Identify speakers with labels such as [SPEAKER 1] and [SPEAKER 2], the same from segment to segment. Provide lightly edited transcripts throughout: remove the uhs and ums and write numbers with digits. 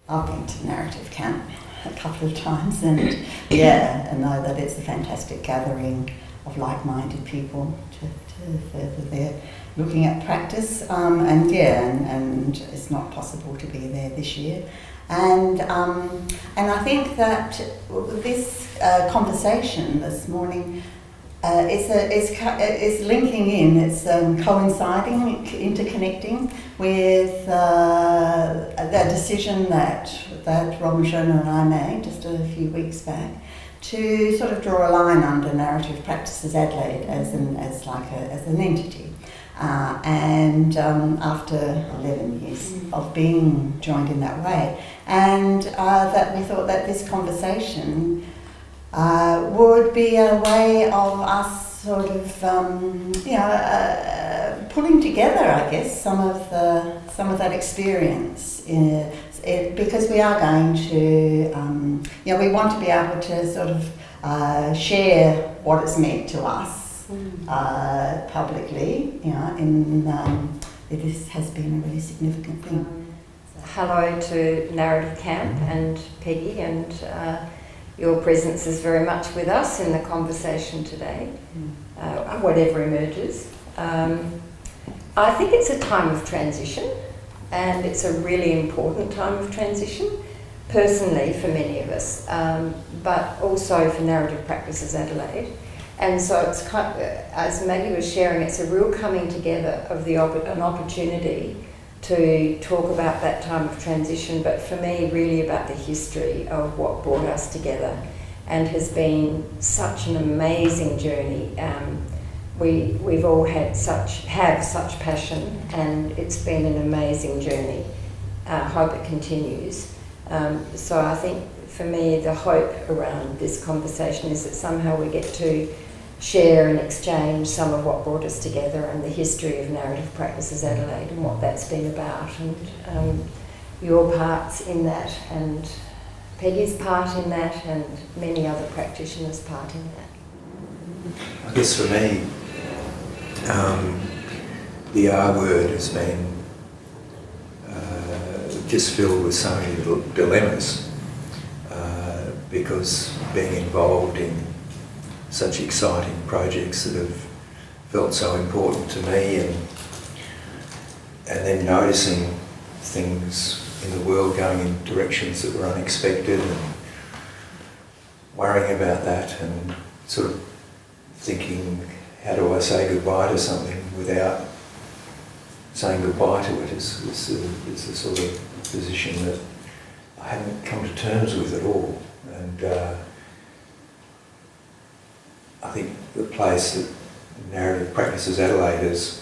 [SPEAKER 1] I've been to Narrative Camp a couple of times, and yeah, and know that it's a fantastic gathering of like-minded people to further their looking at practice, and it's not possible to be there this year, and I think that this conversation this morning is linking in, it's coinciding, interconnecting with the decision that Rob and Shona and I made just a few weeks back to sort of draw a line under Narrative Practices Adelaide as an entity. After 11 years of being joined in that way, and that we thought that this conversation would be a way of us sort of pulling together, I guess, some of that experience, because we are going to we want to be able to sort of share what it's meant to us publicly, this has been a really significant thing.
[SPEAKER 2] Hello to Narrative Camp and Peggy, and your presence is very much with us in the conversation today, whatever emerges. I think it's a time of transition, and it's a really important time of transition, personally for many of us, but also for Narrative Practices Adelaide. And so it's kind of, as Maggie was sharing, it's a real coming together of an opportunity to talk about that time of transition, but for me really about the history of what brought us together, and has been such an amazing journey. We've all have such passion, and it's been an amazing journey. I hope it continues. So I think for me the hope around this conversation is that somehow we get to share and exchange some of what brought us together and the history of Narrative Practices Adelaide and what that's been about, and your parts in that, and Peggy's part in that, and many other practitioners' part in that.
[SPEAKER 3] I guess for me, the R word has been just filled with so many dilemmas, because being involved in such exciting projects that have felt so important to me, and then noticing things in the world going in directions that were unexpected, and worrying about that, and sort of thinking, how do I say goodbye to something without saying goodbye to it? Is the sort of position that I haven't come to terms with at all. And I think the place that Narrative Practices Adelaide has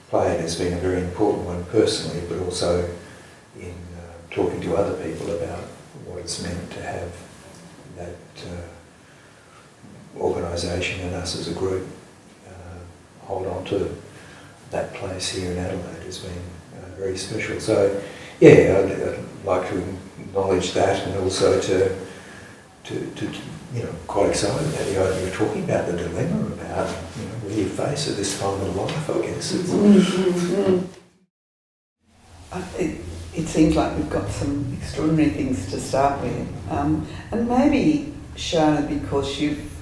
[SPEAKER 3] played has been a very important one personally, but also in talking to other people about what it's meant to have that organisation and us as a group hold on to that place here in Adelaide has been very special. So yeah, I'd like to acknowledge that, and also to quite excited that you're talking about the dilemma about where you face at this time of life, I guess.
[SPEAKER 4] It seems like we've got some extraordinary things to start with, and maybe Shona, because you've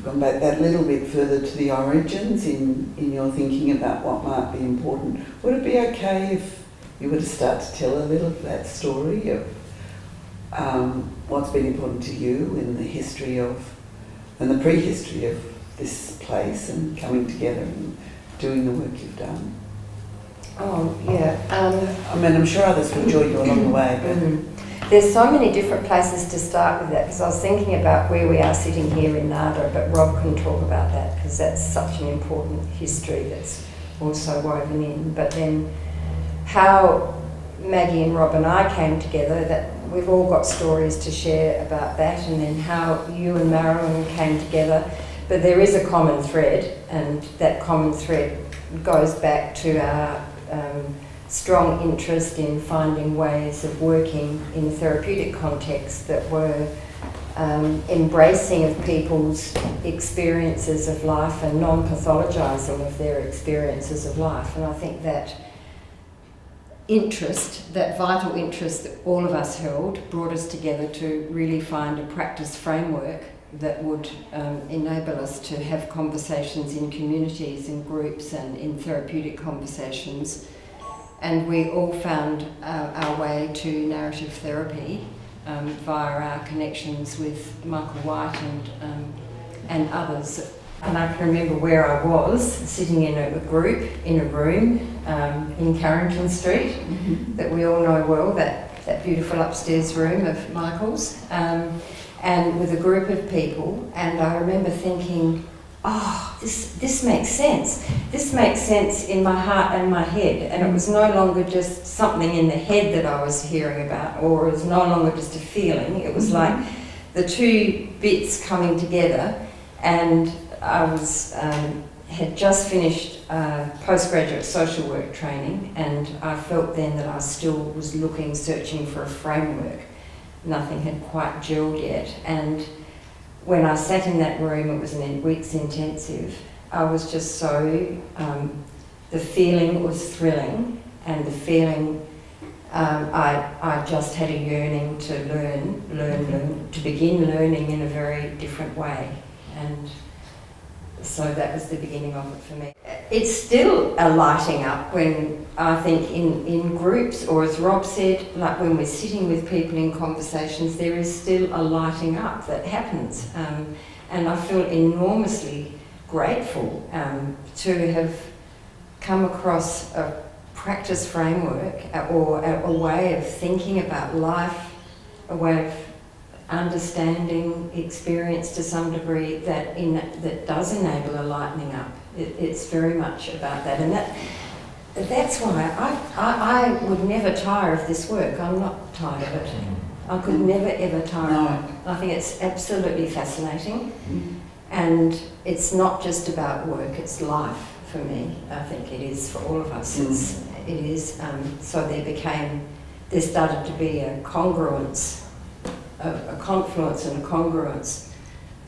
[SPEAKER 4] gone back that little bit further to the origins in your thinking about what might be important. Would it be okay if you were to start to tell a little of that story of what's been important to you in the history of, and the prehistory of this place, and coming together and doing the work you've done?
[SPEAKER 2] Oh, yeah.
[SPEAKER 4] I'm sure others will join you along the way, but...
[SPEAKER 2] There's so many different places to start with that, because I was thinking about where we are sitting here in Nada, but Rob can talk about that, because that's such an important history that's also woven in. But then how Maggie and Rob and I came together, that we've all got stories to share about that, and then how you and Marilyn came together. But there is a common thread, and that common thread goes back to our strong interest in finding ways of working in therapeutic contexts that were embracing of people's experiences of life and non-pathologising of their experiences of life. And I think that interest, that vital interest that all of us held, brought us together to really find a practice framework that would enable us to have conversations in communities, in groups, and in therapeutic conversations. And we all found our way to narrative therapy via our connections with Michael White and others. And I can remember where I was, sitting in a group, in a room in Carrington Street, that we all know well, that beautiful upstairs room of Michael's, and with a group of people. And I remember thinking, oh, this makes sense. This makes sense in my heart and my head. And it was no longer just something in the head that I was hearing about, or it was no longer just a feeling. It was like the two bits coming together. And I had just finished postgraduate social work training, and I felt then that I still was searching for a framework. Nothing had quite gelled yet. And when I sat in that room, it was a week's intensive, I was just so, the feeling was thrilling, and the feeling, I just had a yearning to learn, to begin learning in a very different way. And so that was the beginning of it for me. It's still a lighting up when I think in groups, or as Rob said, like when we're sitting with people in conversations, there is still a lighting up that happens. And I feel enormously grateful to have come across a practice framework or a way of thinking about life, a way of understanding experience to some degree that does enable a lightening up. It's very much about that, and that's why I would never tire of this work. I'm not tired of it. I could never ever tire of it. I think it's absolutely fascinating, and it's not just about work. It's life for me. I think it is for all of us. It is. So there started to be a congruence. A confluence and a congruence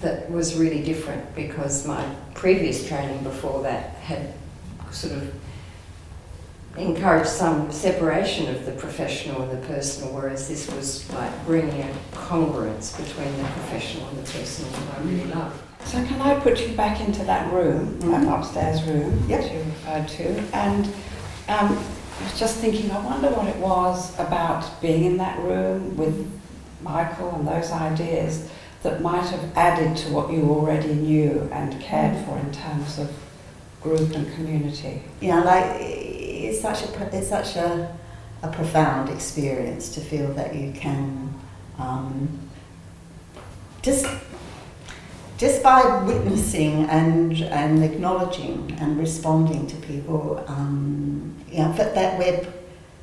[SPEAKER 2] that was really different, because my previous training before that had sort of encouraged some separation of the professional and the personal, whereas this was like bringing a congruence between the professional and the personal that I really love.
[SPEAKER 5] So can I put you back into that room, that upstairs room that you referred to, and I was just thinking, I wonder what it was about being in that room with Michael and those ideas that might have added to what you already knew and cared for in terms of group and community.
[SPEAKER 1] Yeah, like it's such a profound experience to feel that you can just by witnessing and acknowledging and responding to people, but that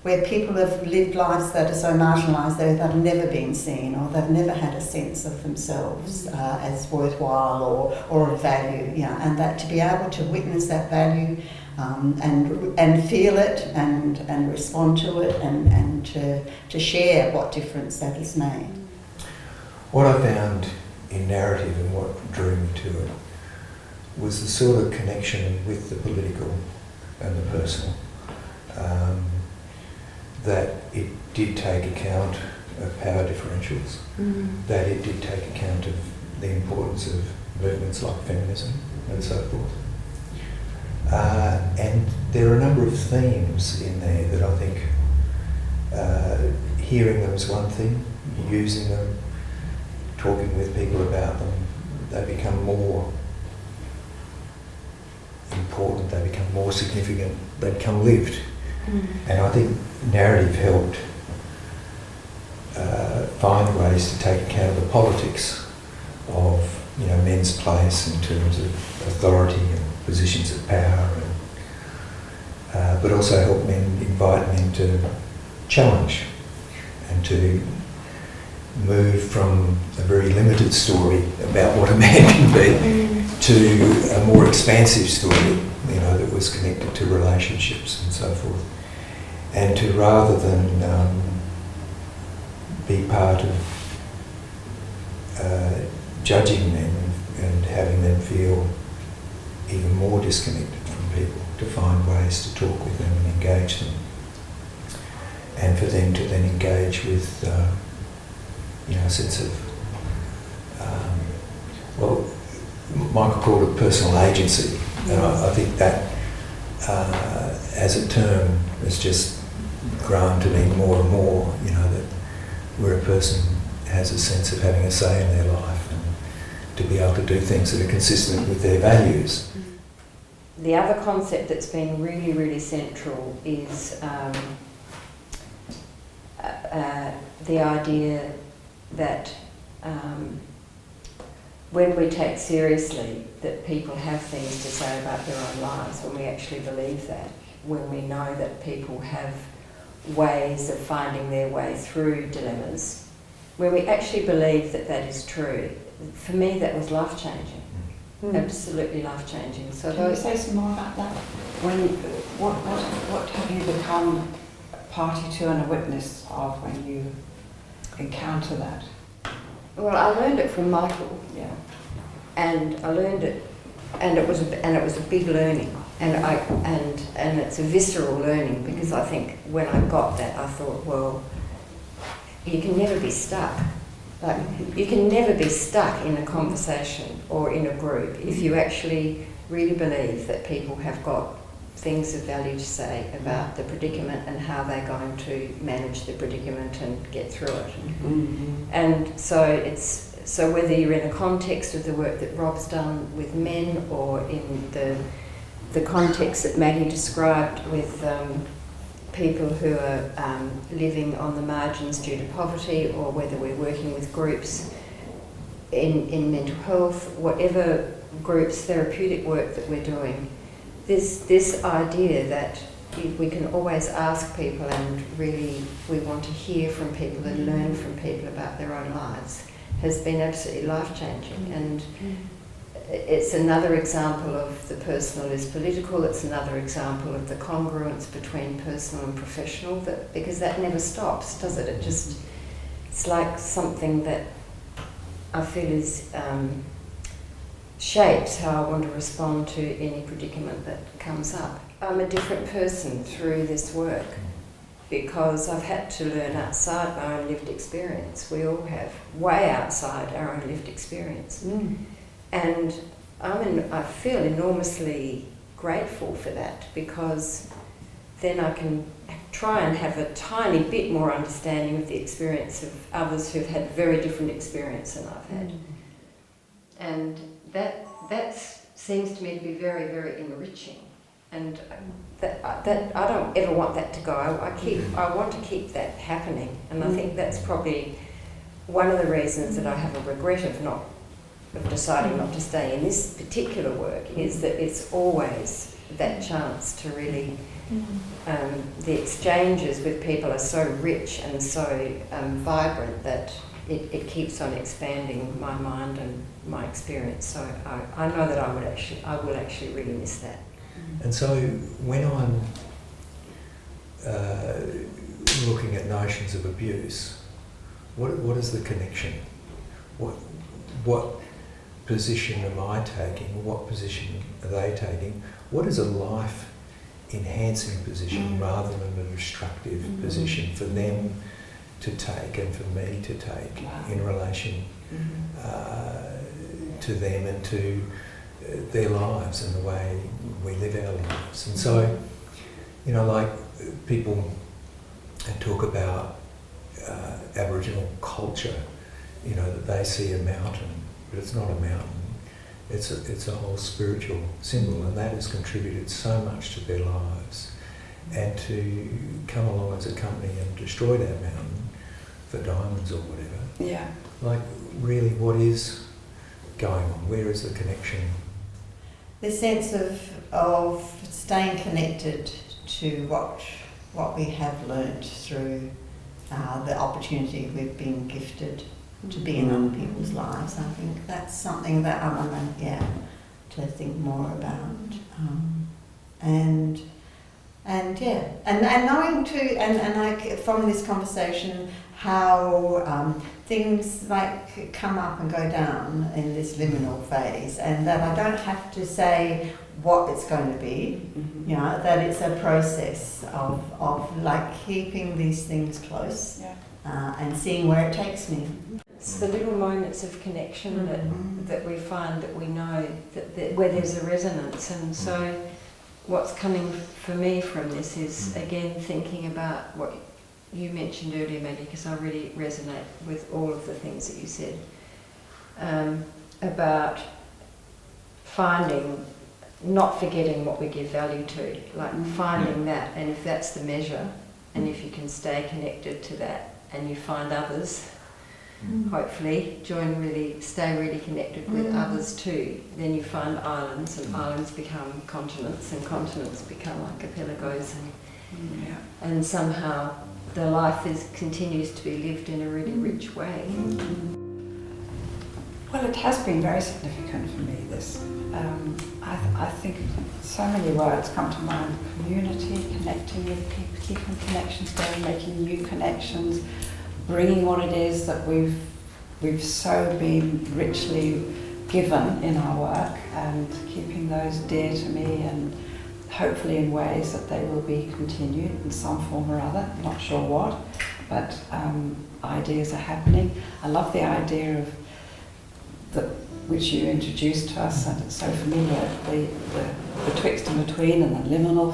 [SPEAKER 1] where people have lived lives that are so marginalised that have never been seen, or they've never had a sense of themselves as worthwhile or of value, and that to be able to witness that value and feel it and respond to it and to share what difference that has made.
[SPEAKER 3] What I found in narrative and what drew me to it was the sort of connection with the political and the personal. That it did take account of power differentials, that it did take account of the importance of movements like feminism and so forth. And there are a number of themes in there that I think hearing them is one thing, using them, talking with people about them, they become more important, they become more significant, they become lived. And I think narrative helped find ways to take account of the politics of men's place in terms of authority and positions of power, and, but also help invite men to challenge and to move from a very limited story about what a man can be to a more expansive story, that was connected to relationships and so forth. And to, rather than be part of judging them and having them feel even more disconnected from people, to find ways to talk with them and engage them. and for them to then engage with, a sense of, Michael called it personal agency, and I think that as a term has just grown to mean more and more, that where a person has a sense of having a say in their life and to be able to do things that are consistent with their values.
[SPEAKER 2] The other concept that's been really, really central is the idea that when we take seriously that people have things to say about their own lives, when we actually believe that, when we know that people have ways of finding their way through dilemmas, when we actually believe that that is true, for me that was life-changing. Absolutely life-changing. So
[SPEAKER 5] can you say some more about that? What have you become a party to and a witness of when you encounter that?
[SPEAKER 2] Well, I learned it from Michael.
[SPEAKER 5] Yeah.
[SPEAKER 2] And I learned it, and it was a big learning, and it's a visceral learning, because I think when I got that, I thought, well, you can never be stuck. Like, you can never be stuck in a conversation or in a group if you actually really believe that people have got things of value to say about the predicament and how they're going to manage the predicament and get through it. And so whether you're in a context of the work that Rob's done with men, or in the context that Maggie described with people who are living on the margins due to poverty, or whether we're working with groups in mental health, whatever groups, therapeutic work that we're doing, this idea that we can always ask people, and really we want to hear from people and learn from people about their own lives, has been absolutely life-changing. And it's another example of the personal is political. It's another example of the congruence between personal and professional, because that never stops, does it? It's like something that I feel is shapes how I want to respond to any predicament that comes up. I'm a different person through this work, because I've had to learn outside my own lived experience. We all have, way outside our own lived experience. And I feel enormously grateful for that, because then I can try and have a tiny bit more understanding of the experience of others who've had very different experience than I've had. And that seems to me to be very, very enriching. And that I don't ever want that to go. I want to keep that happening, and I think that's probably one of the reasons that I have a regret of deciding not to stay in this particular work, is that it's always that chance to really the exchanges with people are so rich and so vibrant that it keeps on expanding my mind and my experience. So I know that I will actually really miss that.
[SPEAKER 3] And so when I'm looking at notions of abuse, what is the connection? What position am I taking? What position are they taking? What is a life-enhancing position rather than a destructive position for them to take and for me to take in relation to them and to their lives and the way we live our lives? And so, like people talk about Aboriginal culture, that they see a mountain, but it's not a mountain. It's a whole spiritual symbol, and that has contributed so much to their lives. And to come along as a company and destroy that mountain for diamonds or whatever. Like, really, what is going on? Where is the connection?
[SPEAKER 1] The sense of staying connected to what we have learnt through the opportunity we've been gifted to be in other people's lives. I think that's something that I want to think more about. And And yeah, and knowing too, and like from this conversation, how things like come up and go down in this liminal phase, and that I don't have to say what it's going to be,
[SPEAKER 5] Mm-hmm.
[SPEAKER 1] you know, that it's a process of like keeping these things close,
[SPEAKER 5] Yeah.
[SPEAKER 1] and seeing where it takes me.
[SPEAKER 2] It's the little moments of connection that we find, that we know that where there's a resonance. And so what's coming for me from this is, again, thinking about what you mentioned earlier, Maggie, because I really resonate with all of the things that you said, about finding, not forgetting what we give value to, like finding that, and if that's the measure, and if you can stay connected to that, and you find others, hopefully stay really connected with others too, then you find islands, and islands become continents, and continents become archipelagos, and somehow the life continues to be lived in a really rich way.
[SPEAKER 5] Well, it has been very significant for me, this. I think so many words come to mind: community, connecting with people, keeping connections going, making new connections, bringing what it is that we've so been richly given in our work, and keeping those dear to me, and hopefully in ways that they will be continued in some form or other, not sure what, but ideas are happening. I love the idea of which you introduced to us, and it's so familiar, the betwixt and between, and the liminal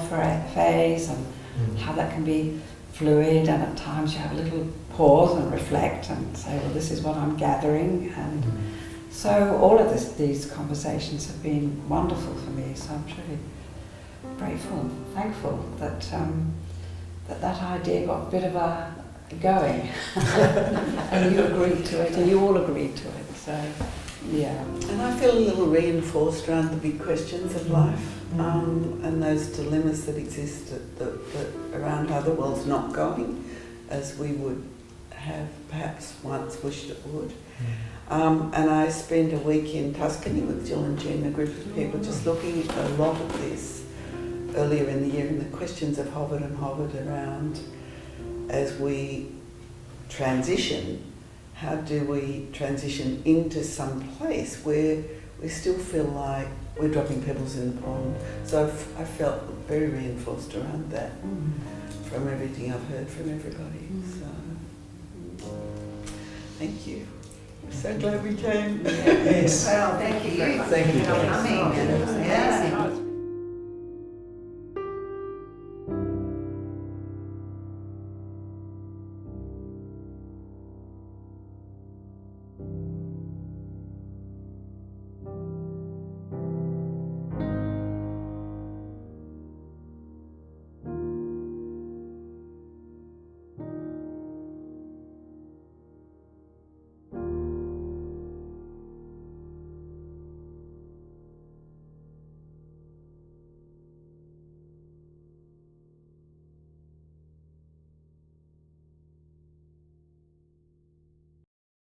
[SPEAKER 5] phase, and how that can be fluid, and at times you have a little pause and reflect and say, well, this is what I'm gathering. And so all of these conversations have been wonderful for me, so I'm truly grateful and thankful that that idea got a bit of a going and you agreed to it, and you all agreed to it. So yeah.
[SPEAKER 4] And I feel a little reinforced around the big questions of life, and those dilemmas that exist that around how the world's not going as we would have perhaps once wished it would. And I spent a week in Tuscany with Jill and Jen, a group of people, just looking at a lot of this earlier in the year, and the questions have hovered around as we transition. How do we transition into some place where we still feel like we're dropping pebbles in the pond? So I felt very reinforced around that from everything I've heard from everybody. So thank you. We're so glad we came.
[SPEAKER 3] Yes.
[SPEAKER 1] Well, thank you.
[SPEAKER 3] Thank you,
[SPEAKER 1] for coming.
[SPEAKER 3] guys.
[SPEAKER 1] Yeah.